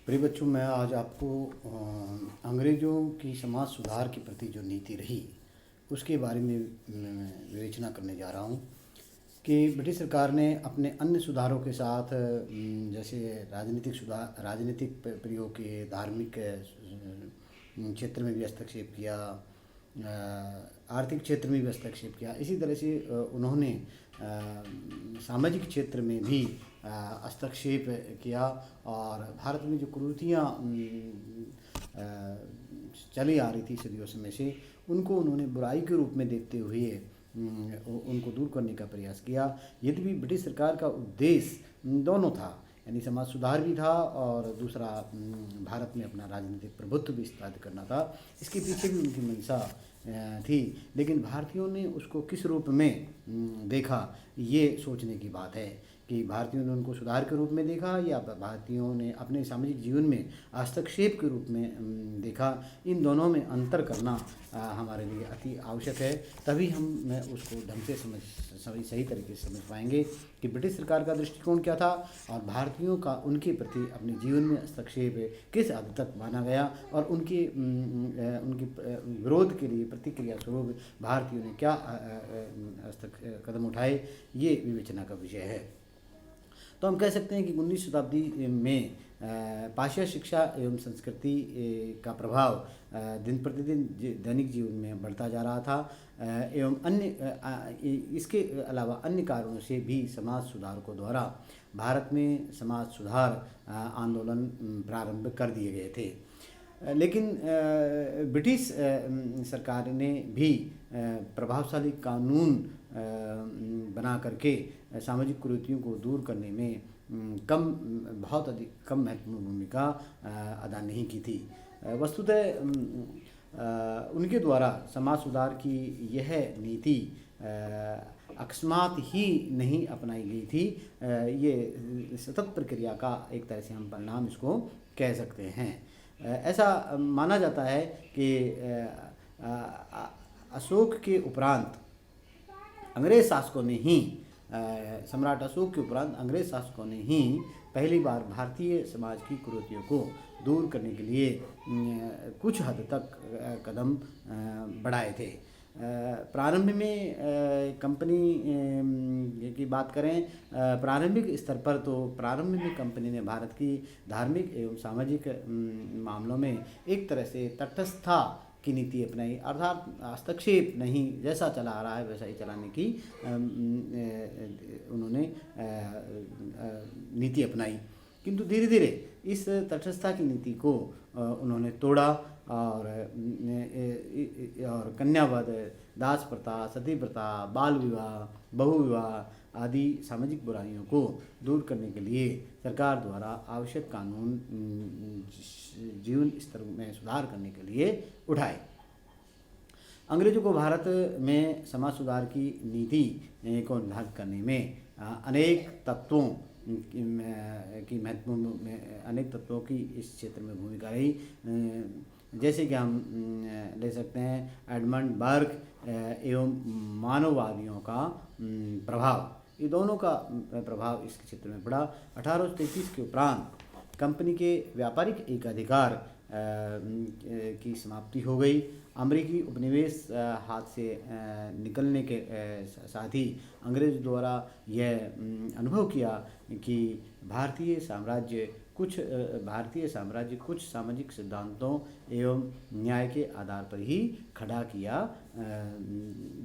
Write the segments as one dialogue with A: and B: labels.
A: प्रिय बच्चों, मैं आज आपको अंग्रेज़ों की समाज सुधार के प्रति जो नीति रही उसके बारे में मैं विवेचना करने जा रहा हूँ कि ब्रिटिश सरकार ने अपने अन्य सुधारों के साथ जैसे राजनीतिक प्रयोग के, धार्मिक क्षेत्र में भी हस्तक्षेप किया, आर्थिक क्षेत्र में भी हस्तक्षेप किया। इसी तरह से उन्होंने सामाजिक क्षेत्र में भी हस्तक्षेप किया और भारत में जो कुरीतियाँ चली आ रही थी सदियों समय से, उनको उन्होंने बुराई के रूप में देखते हुए उनको दूर करने का प्रयास किया। यद्यपि ब्रिटिश सरकार का उद्देश्य दोनों था, यानी समाज सुधार भी था और दूसरा भारत में अपना राजनीतिक प्रभुत्व भी स्थापित करना था। इसके पीछे भी उनकी मंशा थी, लेकिन भारतीयों ने उसको किस रूप में देखा, ये सोचने की बात है कि भारतीयों ने उनको सुधार के रूप में देखा या भारतीयों ने अपने सामाजिक जीवन में हस्तक्षेप के रूप में देखा। इन दोनों में अंतर करना हमारे लिए अति आवश्यक है, तभी हम उसको ढंग से सही तरीके से समझ पाएंगे कि ब्रिटिश सरकार का दृष्टिकोण क्या था और भारतीयों का उनके प्रति अपने जीवन में हस्तक्षेप किस हद तक माना गया और उनके विरोध के लिए प्रतिक्रिया स्वरूप भारतीयों ने क्या कदम उठाए, ये विवेचना का विषय है। तो हम कह सकते हैं कि 19वीं शताब्दी में पाश्चात्य शिक्षा एवं संस्कृति का प्रभाव दिन प्रतिदिन दैनिक जीवन में बढ़ता जा रहा था एवं इसके अलावा अन्य कारणों से भी समाज सुधारकों द्वारा भारत में समाज सुधार आंदोलन प्रारंभ कर दिए गए थे। लेकिन ब्रिटिश सरकार ने भी प्रभावशाली कानून बना करके सामाजिक कुरीतियों को दूर करने में बहुत अधिक कम महत्वपूर्ण भूमिका अदा नहीं की थी। वस्तुतः उनके द्वारा समाज सुधार की यह नीति अकस्मात ही नहीं अपनाई गई थी, ये सतत प्रक्रिया का एक तरह से हम परिणाम इसको कह सकते हैं। ऐसा माना जाता है कि अशोक के उपरांत अंग्रेज़ शासकों ने ही सम्राट अशोक के उपरांत अंग्रेज़ शासकों ने ही पहली बार भारतीय समाज की कुरीतियों को दूर करने के लिए कुछ हद तक कदम बढ़ाए थे। प्रारंभ में कंपनी की बात करें, प्रारंभिक स्तर पर तो प्रारंभ में कंपनी ने भारत की धार्मिक एवं सामाजिक मामलों में एक तरह से तटस्थता की नीति अपनाई, अर्थात हस्तक्षेप नहीं, जैसा चला आ रहा है वैसा ही चलाने की उन्होंने नीति अपनाई। किंतु धीरे धीरे इस तटस्थता की नीति को उन्होंने तोड़ा और कन्यावध, दास प्रथा, सती प्रथा, बाल विवाह, बहु विवाह आदि सामाजिक बुराइयों को दूर करने के लिए सरकार द्वारा आवश्यक कानून जीवन स्तर में सुधार करने के लिए उठाए। अंग्रेजों को भारत में समाज सुधार की नीति को निर्धारित करने में अनेक तत्वों की इस क्षेत्र में भूमिका रही। जैसे कि हम ले सकते हैं एडमंड बर्क एवं मानववादियों का प्रभाव, ये दोनों का प्रभाव इस क्षेत्र में पड़ा। 1833 के उपरांत कंपनी के व्यापारिक एकाधिकार की समाप्ति हो गई। अमेरिकी उपनिवेश हाथ से निकलने के साथ ही अंग्रेज द्वारा यह अनुभव किया कि भारतीय साम्राज्य कुछ सामाजिक सिद्धांतों एवं न्याय के आधार पर ही खड़ा किया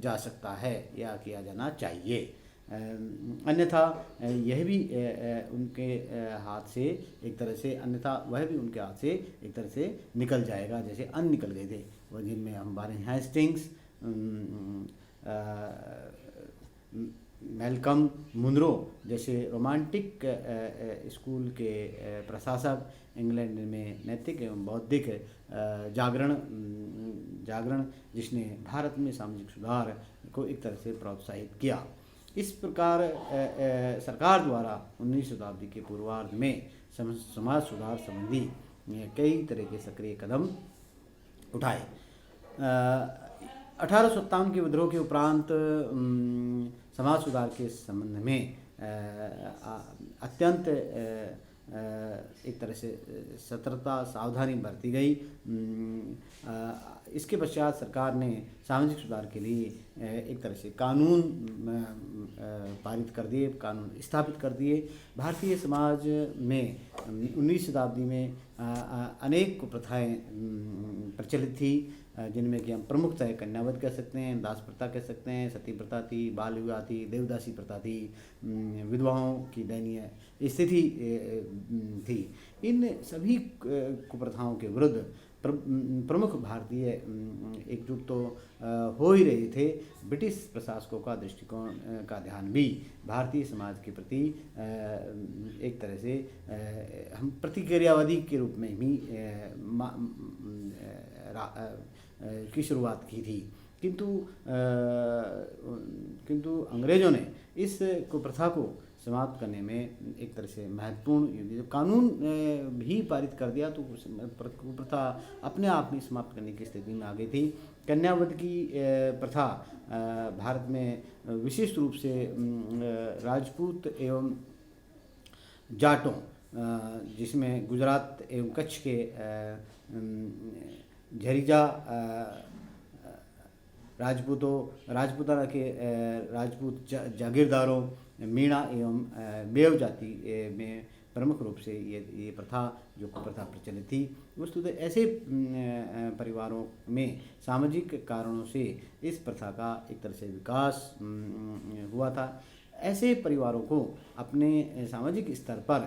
A: जा सकता है या किया जाना चाहिए, अन्यथा यह भी उनके हाथ से एक तरह से वह भी उनके हाथ से एक तरह से निकल जाएगा, जैसे अन्य निकल गए थे वह, जिनमें हम बारे हेस्टिंग्स, मैल्कम मुनरो जैसे रोमांटिक स्कूल के प्रशासक, इंग्लैंड में नैतिक एवं बौद्धिक जागरण जिसने भारत में सामाजिक सुधार को एक तरह से प्रोत्साहित किया। इस प्रकार सरकार द्वारा 19वीं शताब्दी के पूर्वार्ध में समाज सुधार संबंधी कई तरह के सक्रिय कदम उठाए। 1857 के विद्रोह के उपरांत समाज सुधार के संबंध में अत्यंत एक तरह से सतर्कता सावधानी बरती गई। इसके पश्चात सरकार ने सामाजिक सुधार के लिए एक तरह से कानून पारित कर दिए, कानून स्थापित कर दिए। भारतीय समाज में 19वीं शताब्दी में अनेक कुप्रथाएँ प्रचलित थी, जिनमें कि हम प्रमुखतः कन्यावध कह सकते हैं, दास प्रथा कह सकते हैं, सती प्रथा थी, बाल विवाह थी, देवदासी प्रथा थी, विधवाओं की दयनीय स्थिति थी। इन सभी कुप्रथाओं के विरुद्ध प्रमुख भारतीय एकजुट तो हो ही रहे थे। ब्रिटिश प्रशासकों का दृष्टिकोण का ध्यान भी भारतीय समाज के प्रति एक तरह से हम प्रतिक्रियावादी के रूप में भी की शुरुआत की थी। किंतु अंग्रेज़ों ने इस कुप्रथा को समाप्त करने में एक तरह से महत्वपूर्ण कानून भी पारित कर दिया, तो कुप्रथा अपने आप में समाप्त करने की स्थिति में आ गई थी। कन्यावध की प्रथा भारत में विशेष रूप से राजपूत एवं जाटों, जिसमें गुजरात एवं कच्छ के झरीजा राजपूताना के राजपूत जागीरदारों, मीणा एवं बेव जाति में प्रमुख रूप से ये प्रथा जो कुप्रथा प्रचलित थी। वस्तुतः ऐसे परिवारों में सामाजिक कारणों से इस प्रथा का एक तरह से विकास हुआ था। ऐसे परिवारों को अपने सामाजिक स्तर पर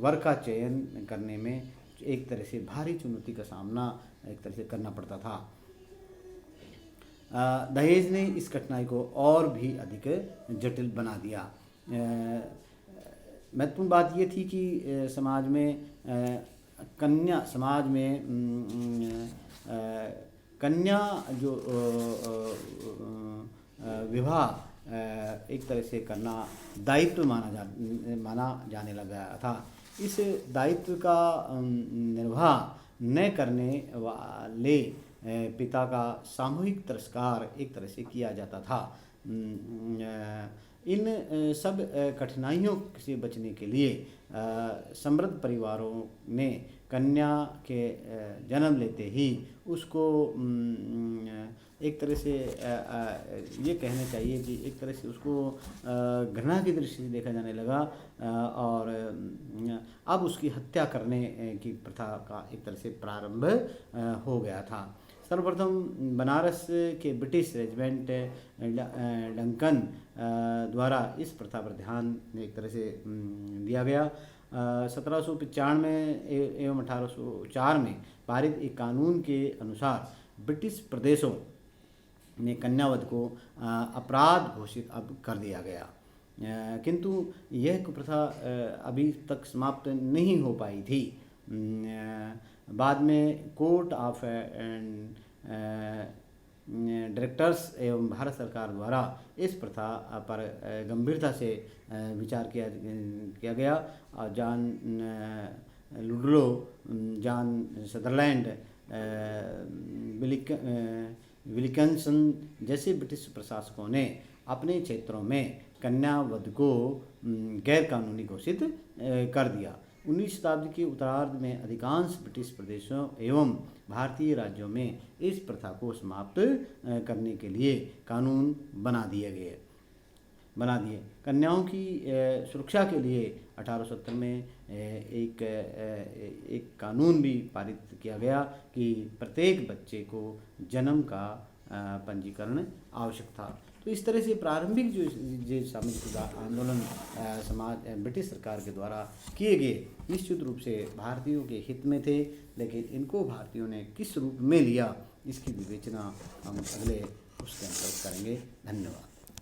A: वर का चयन करने में एक तरह से भारी चुनौती का सामना एक तरह से करना पड़ता था। दहेज ने इस कठिनाई को और भी अधिक जटिल बना दिया। महत्वपूर्ण बात ये थी कि समाज में कन्या जो विवाह एक तरह से करना दायित्व माना जाने लगा था। इस दायित्व का निर्वाह न करने वाले पिता का सामूहिक तिरस्कार एक तरह से किया जाता था। इन सब कठिनाइयों से बचने के लिए समृद्ध परिवारों ने कन्या के जन्म लेते ही उसको एक तरह से ये कहना चाहिए कि एक तरह से उसको घृणा की दृष्टि से देखा जाने लगा, और अब उसकी हत्या करने की प्रथा का एक तरह से प्रारंभ हो गया था। सर्वप्रथम बनारस के ब्रिटिश रेजिमेंट डंकन द्वारा इस प्रथा पर ध्यान एक तरह से दिया गया। 1795 एवं 1804 में पारित एक कानून के अनुसार ब्रिटिश प्रदेशों में कन्यावध को अपराध घोषित अब कर दिया गया, किंतु यह कुप्रथा अभी तक समाप्त नहीं हो पाई थी। बाद में कोर्ट ऑफ डायरेक्टर्स एवं भारत सरकार द्वारा इस प्रथा पर गंभीरता से विचार किया गया, और जॉन लुडलो, जॉन सदरलैंड, विलिकंसन जैसे ब्रिटिश प्रशासकों ने अपने क्षेत्रों में कन्यावध को गैर कानूनी घोषित कर दिया। 19वीं शताब्दी के उत्तरार्ध में अधिकांश ब्रिटिश प्रदेशों एवं भारतीय राज्यों में इस प्रथा को समाप्त करने के लिए कानून बना दिए। कन्याओं की सुरक्षा के लिए 1870 में एक कानून भी पारित किया गया कि प्रत्येक बच्चे को जन्म का पंजीकरण आवश्यक था। तो इस तरह से प्रारंभिक जो सामाजिक सुधार आंदोलन ब्रिटिश सरकार के द्वारा किए गए निश्चित रूप से भारतीयों के हित में थे, लेकिन इनको भारतीयों ने किस रूप में लिया इसकी विवेचना हम अगले उसके अंतर्गत करेंगे। धन्यवाद।